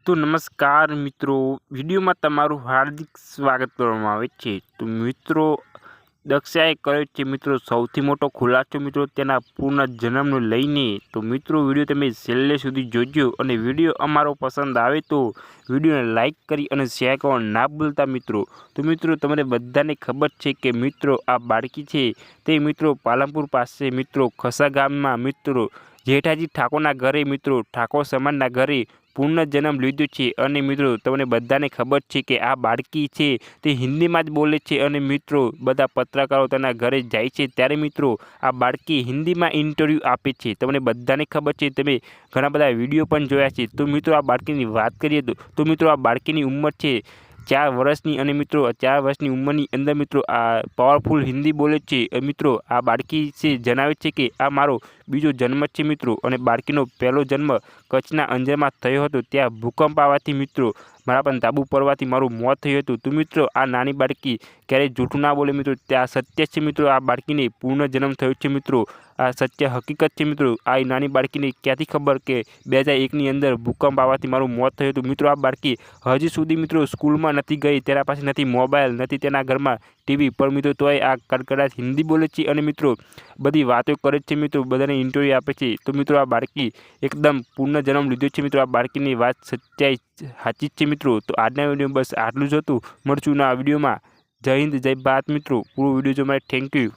તો નમસ્કાર મિત્રો, વિડીયોમાં તમારું હાર્દિક સ્વાગત કરવામાં આવે છે। તો મિત્રો, દક્ષાએ કર્યો છે મિત્રો સૌથી મોટો ખુલાસો મિત્રો તેના પૂર્ણ જન્મને લઈને। તો મિત્રો, વિડીયો તમે છેલ્લે સુધી જોજો અને વિડીયો અમારો પસંદ આવે તો વિડીયોને લાઇક કરી અને શેર કરવાનું ના ભૂલતા મિત્રો। તો મિત્રો, તમને બધાને ખબર છે કે મિત્રો આ બાળકી છે તે મિત્રો પાલનપુર પાસે મિત્રો ખસા ગામમાં મિત્રો જેઠાજી ઠાકોરના ઘરે મિત્રો ઠાકોર સમાજના ઘરે પૂર્ણ જન્મ લીધો છે। અને મિત્રો, તમને બધાને ખબર છે કે આ બાળકી છે તે હિન્દીમાં જ બોલે છે અને મિત્રો બધા પત્રકારો તેના ઘરે જાય છે ત્યારે મિત્રો આ બાળકી હિન્દીમાં ઇન્ટરવ્યૂ આપે છે। તમને બધાને ખબર છે, તમે ઘણા બધા વિડીયો પણ જોયા છે। તો મિત્રો, આ બાળકીની વાત કરીએ તો મિત્રો આ બાળકીની ઉંમર છે 4 વર્ષની અને મિત્રો 4 વર્ષની ઉંમરની અંદર મિત્રો આ પાવરફુલ હિન્દી બોલે છે। મિત્રો, આ બાળકી છે જણાવે છે કે આ મારો બીજો જન્મ છે મિત્રો, અને બાળકીનો પહેલો જન્મ કચ્છના અંજારમાં થયો હતો। ત્યાં ભૂકંપ આવવાથી મિત્રો મારા પણ તાબુ પડવાથી મારું મોત થયું હતું। તો મિત્રો, આ નાની બાળકી ક્યારેય જૂઠું ના બોલે મિત્રો, ત્યાં સત્ય છે મિત્રો। આ બાળકીને પૂર્ણ જન્મ થયો છે મિત્રો, આ સત્ય હકીકત છે મિત્રો। આ નાની બાળકીને ક્યાંથી ખબર કે 2001ની અંદર ભૂકંપ આવવાથી મારું મોત થયું હતું। મિત્રો, આ બાળકી હજી સુધી મિત્રો સ્કૂલમાં નથી ગઈ, તેના પાસે નથી મોબાઈલ, નથી તેના ઘરમાં ટીવી, પણ મિત્રો તોય આ કડકડાટ હિન્દી બોલે છે અને મિત્રો બધી વાતો કરે છે મિત્રો, બધાને ઇન્ટરવ્યૂ આપે છે। તો મિત્રો, આ બાળકી એકદમ પૂર્ણ જન્મ લીધો છે મિત્રો। આ બાળકીની વાત સચ્ચાઈ સાચી જ છે મિત્રો। તો આજના વિડીયો બસ આટલું જ હતું। મળશું ના વિડીયોમાં। જય હિન્દ, જય ભારત મિત્રો। પૂરો વિડીયો જોવા માટે થેન્ક યુ।